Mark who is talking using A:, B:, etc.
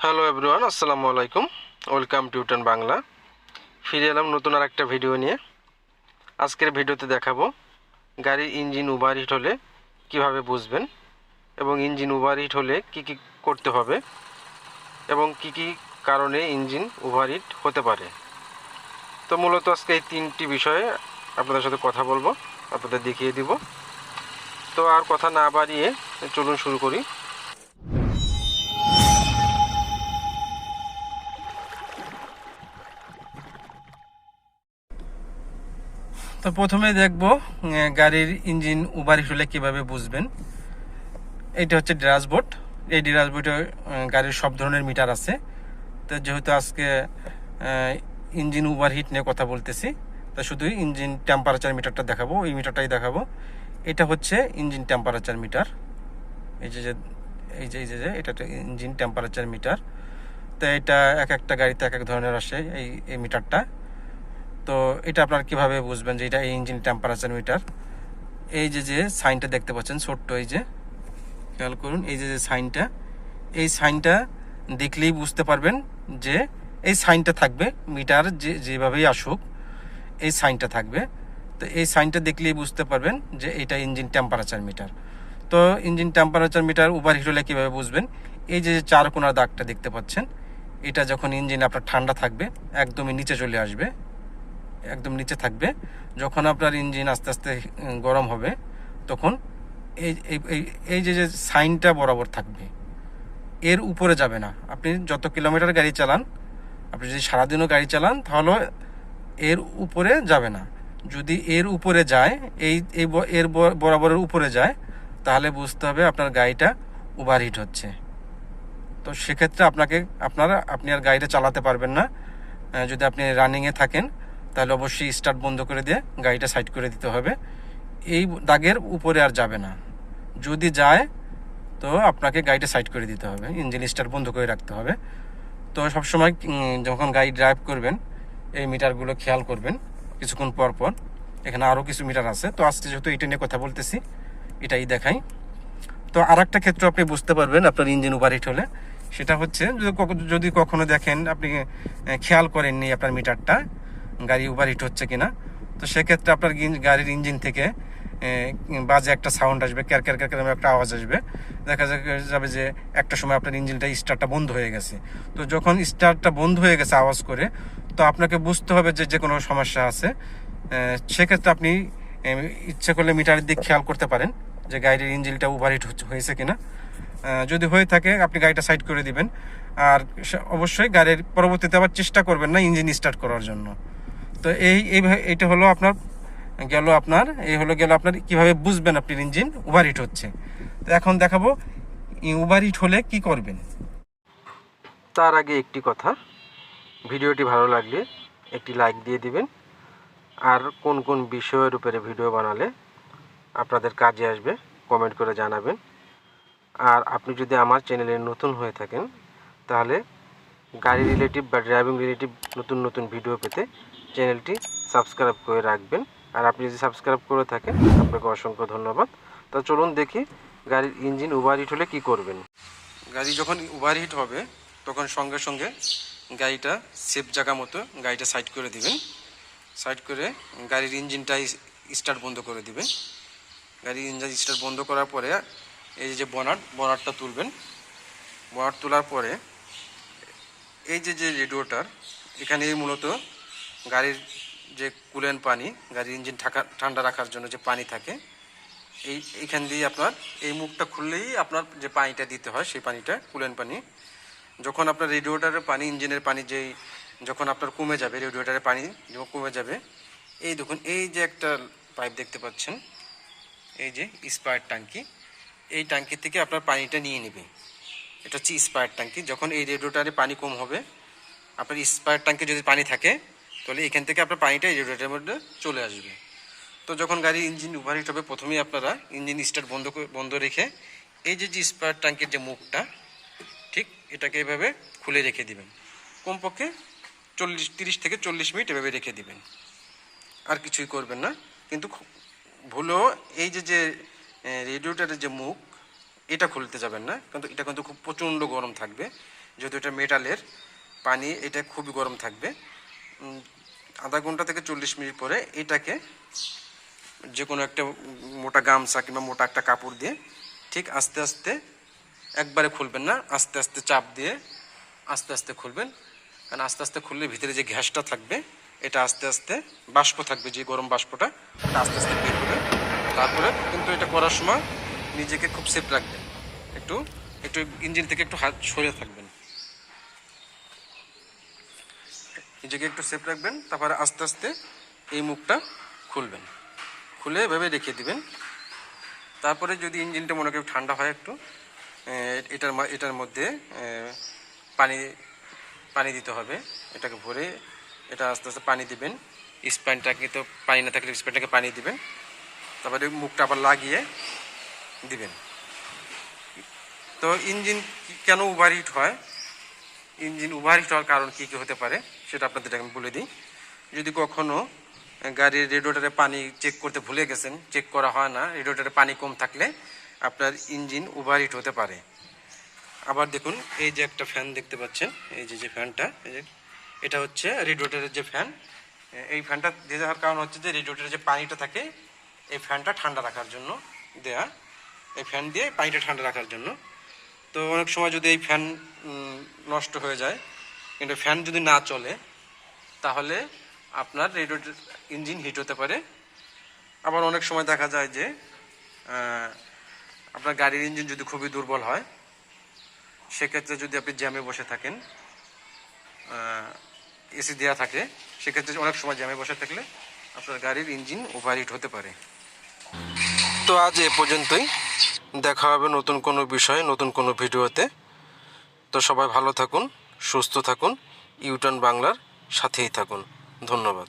A: Hello everyone, আসসালামু আলাইকুম। Welcome to tuition Bangla. ফিরে এলাম নতুন আর একটা ভিডিও নিয়ে। আজকের ভিডিওতে দেখাবো গাড়ির ইঞ্জিন ওভারহিট হলে কিভাবে বুঝবেন এবং ইঞ্জিন ওভারহিট হলে কি কি করতে হবে এবং কি কি কারণে ইঞ্জিন ওভারহিট হতে পারে। তো মূলত আজকে এই তিনটি বিষয়ে আপনাদের সাথে কথা বলবো, আপনাদের দেখিয়ে দিব। তো আর কথা না বাড়িয়ে চলুন শুরু করি। তো প্রথমে দেখব গাড়ির ইঞ্জিন ওভারহিট হলে কীভাবে বুঝবেন। এইটা হচ্ছে ড্যাশবোর্ড। এই ড্যাশবোর্ডে গাড়ির সব ধরনের মিটার আছে। তো যেহেতু আজকে ইঞ্জিন ওভারহিট নিয়ে কথা বলতেছি, তা শুধু ইঞ্জিন টেম্পারেচার মিটারটা দেখাবো, এই মিটারটাই দেখাবো। এটা হচ্ছে ইঞ্জিন টেম্পারেচার মিটার। এই যে এটা ইঞ্জিন টেম্পারেচার মিটার। তো এটা এক একটা গাড়িতে এক এক ধরনের আসে এই মিটারটা। তো এটা আপনারা কীভাবে বুঝবেন যে এটা এই ইঞ্জিন টেম্পারেচার মিটার। এই যে সাইনটা দেখতে পাচ্ছেন ছোট্ট, এই যে খেয়াল করুন, এই যে সাইনটা, এই সাইনটা দেখলেই বুঝতে পারবেন যে এই সাইনটা থাকবে। মিটার যেভাবেই আসুক এই সাইনটা থাকবে। তো এই সাইনটা দেখলেই বুঝতে পারবেন যে এটা ইঞ্জিন টেম্পারেচার মিটার। তো ইঞ্জিন টেম্পারেচার মিটার ওভারহিট হলে কীভাবে বুঝবেন, এই যে চার কোণার দাগটা দেখতে পাচ্ছেন, এটা যখন ইঞ্জিন আপনার ঠান্ডা থাকবে একদমই নিচে চলে আসবে, একদম নিচে থাকবে। যখন আপনার ইঞ্জিন আস্তে আস্তে গরম হবে তখন এই এই যে সাইনটা বরাবর থাকবে, এর উপরে যাবে না। আপনি যত কিলোমিটার গাড়ি চালান, আপনি যদি সারাদিনও গাড়ি চালান তাহলে এর উপরে যাবে না। যদি এর উপরে যায়, এর বরাবরের উপরে যায়, তাহলে বুঝতে হবে আপনার গাড়িটা ওভারহিট হচ্ছে। তো সেক্ষেত্রে আপনি আর গাড়িটা চালাতে পারবেন না। যদি আপনি রানিংয়ে থাকেন তাহলে অবশ্যই স্টার্ট বন্ধ করে দিয়ে গাড়িটা সাইড করে দিতে হবে। এই দাগের উপরে আর যাবে না। যদি যায় তো আপনাকে গাড়িটা সাইড করে দিতে হবে, ইঞ্জিন স্টার্ট বন্ধ করে রাখতে হবে। তো সবসময় যখন গাড়ি ড্রাইভ করবেন এই মিটারগুলো খেয়াল করবেন কিছুক্ষণ পর পর। এখানে আরও কিছু মিটার আছে, তো আজকে যেহেতু এটা নিয়ে কথা বলতেছি এটাই দেখাই। তো আর একটা ক্ষেত্রে আপনি বুঝতে পারবেন আপনার ইঞ্জিন ওভারহিট হলে, সেটা হচ্ছে যদি কখনো দেখেন আপনি খেয়াল করেননি আপনার মিটারটা গাড়ি ওভারহিট হচ্ছে কিনা, তো সেক্ষেত্রে আপনার গাড়ির ইঞ্জিন থেকে বাজে একটা সাউন্ড আসবে, ক্যার ক্যার ক্যার একটা আওয়াজ আসবে। দেখা যাবে যে একটা সময় আপনার ইঞ্জিনটা স্টার্টটা বন্ধ হয়ে গেছে। তো যখন স্টার্টটা বন্ধ হয়ে গেছে আওয়াজ করে, তো আপনাকে বুঝতে হবে যে কোনো সমস্যা আছে। সেক্ষেত্রে আপনি ইচ্ছে করলে মিটারের দিক খেয়াল করতে পারেন যে গাড়ির ইঞ্জিনটা ওভারহিট হয়েছে কিনা। যদি হয়ে থাকে আপনি গাড়িটা সাইড করে দিবেন। আর অবশ্যই গাড়ির পরবর্তীতে আবার চেষ্টা করবেন না ইঞ্জিন স্টার্ট করার জন্য। তো এইটা হলো আপনার আপনার কিভাবে বুঝবেন আপনার ইঞ্জিন ওভারহিট হচ্ছে। তো এখন দেখাবো ওভারহিট হলে কি করবেন। তার আগে একটি কথা, ভিডিওটি ভালো লাগলে একটি লাইক দিয়ে দিবেন। আর কোন কোন বিষয়ের উপরে ভিডিও বানালে আপনাদের কাজে আসবে কমেন্ট করে জানাবেন। আর আপনি যদি আমার চ্যানেলে নতুন হয়ে থাকেন তাহলে গাড়ি রিলেটিভ বা ড্রাইভিং রিলেটিভ নতুন নতুন ভিডিও পেতে চ্যানেলটি সাবস্ক্রাইব করে রাখবেন। আর আপনি যদি সাবস্ক্রাইব করে থাকেন আপনাকে অসংখ্য ধন্যবাদ। তো চলুন দেখি গাড়ির ইঞ্জিন ওভারহিট হলে কি করবেন। গাড়ি যখন ওভারহিট হবে তখন সঙ্গে সঙ্গে গাড়িটা সেফ জায়গা মতো গাড়িটা সাইড করে দিবেন। সাইড করে গাড়ির ইঞ্জিনটাই স্টার্ট বন্ধ করে দিবেন। গাড়ির ইঞ্জিন স্টার্ট বন্ধ করার পরে এই যে বনাটটা তুলবেন। বনাট তোলার পরে এই যে রেডিওটার এখানে মূলত গাড়ির যে কুলেন্ট পানি, গাড়ির ইঞ্জিন ঠান্ডা রাখার জন্য যে পানি থাকে, এইখান দিয়ে আপনার এই মুখটা খুললেই আপনার যে পানিটা দিতে হয় সেই পানিটা কুলেন্ট পানি। যখন আপনার রেডিওটারের পানি, ইঞ্জিনের পানি যখন আপনার কমে যাবে, রেডিওটারের পানি যখন কমে যাবে, এই দেখুন এই যে একটা পাইপ দেখতে পাচ্ছেন, এই যে স্পায়ার ট্যাঙ্কি, এই ট্যাঙ্কি থেকে আপনার পানিটা নিয়ে নেবে। এটা হচ্ছে স্পায়ার ট্যাঙ্কি। যখন এই রেডিওটারে পানি কম হবে, আপনার স্পায়ার ট্যাঙ্কে যদি পানি থাকে তাহলে এখান থেকে আপনার পানিটা এই রেডিওটারের মধ্যে চলে আসবে। তো যখন গাড়ির ইঞ্জিন ওভারহিট হবে প্রথমেই আপনারা ইঞ্জিন স্টার্ট বন্ধ রেখে এই যে স্পায়ার ট্যাঙ্কের যে মুখটা, ঠিক এটাকে এভাবে খুলে রেখে দিবেন। কমপক্ষে 30 থেকে 40 মিনিট এভাবে রেখে দিবেন, আর কিছুই করবেন না। কিন্তু ভুলেও এই যে রেডিওটারের যে মুখ এটা খুলতে যাবেন না, কিন্তু এটা কিন্তু খুব প্রচণ্ড গরম থাকবে। যেহেতু এটা মেটালের পানি, এটা খুবই গরম থাকবে। আধা ঘন্টা থেকে 40 মিনিট পরে এটাকে যে কোনো একটা মোটা গামছা কিংবা মোটা একটা কাপড় দিয়ে ঠিক আস্তে আস্তে, একবারে খুলবেন না, আস্তে আস্তে চাপ দিয়ে আস্তে আস্তে খুলবেন। কারণ আস্তে আস্তে খুললে ভিতরে যে গ্যাসটা থাকবে এটা আস্তে আস্তে, বাষ্প থাকবে যে গরম বাষ্পটা, এটা আস্তে আস্তে বের হবে। তারপরে কিন্তু এটা করার সময় নিজেকে খুব সেফ রাখবেন, একটু একটু ইঞ্জিন থেকে একটু হাত সরিয়ে থাকবেন, নিজেকে একটু সেফ রাখবেন। তারপরে আস্তে আস্তে এই মুখটা খুলবেন, খুলে এভাবে রেখে দিবেন। তারপরে যদি ইঞ্জিনটা মনে করি ঠান্ডা হয় একটু, এটার মধ্যে পানি পানি দিতে হবে। এটাকে ভরে এটা আস্তে আস্তে পানি দিবেন। স্প্যানটাকে তো পানি না থাকলে স্প্যানটাকে পানি দিবেন, তারপরে মুখটা আবার লাগিয়ে দিবেন। তো ইঞ্জিন কেন ওভারহিট হয়, ইঞ্জিন ওভারহিট হওয়ার কারণ কী কী হতে পারে সেটা আপনাদের আমি বলে দিই। যদি কখনও গাড়ির রেডিয়েটরে পানি চেক করতে ভুলে গেছেন, চেক করা হয় না, রেডিয়েটরে পানি কম থাকলে আপনার ইঞ্জিন ওভারহিট হতে পারে। আবার দেখুন, এই যে একটা ফ্যান দেখতে পাচ্ছেন, এই যে ফ্যানটা, এটা হচ্ছে রেডিয়েটরের যে ফ্যান। এই ফ্যানটা দিয়ে দেওয়ার কারণ হচ্ছে যে রেডিয়েটরের যে পানিটা থাকে এই ফ্যানটা ঠান্ডা রাখার জন্য দেয়া, এই ফ্যান দিয়ে পানিটা ঠান্ডা রাখার জন্য। তো অনেক সময় যদি এই ফ্যান নষ্ট হয়ে যায়, কিন্তু ফ্যান যদি না চলে তাহলে আপনার রেডিয়েটর ইঞ্জিন হিট হতে পারে। আবার অনেক সময় দেখা যায় যে আপনার গাড়ির ইঞ্জিন যদি খুবই দুর্বল হয়, সেক্ষেত্রে যদি আপনি জ্যামে বসে থাকেন, এসি দেওয়া থাকে, সেক্ষেত্রে অনেক সময় জ্যামে বসে থাকলে আপনার গাড়ির ইঞ্জিন ওভারহিট হতে পারে। তো আজ এ পর্যন্তই, দেখা হবে নতুন কোনো বিষয়ে নতুন কোনো ভিডিওতে। তো সবাই ভালো থাকুন, সুস্থ থাকুন, ইউটার্ন বাংলার সাথেই থাকুন। ধন্যবাদ।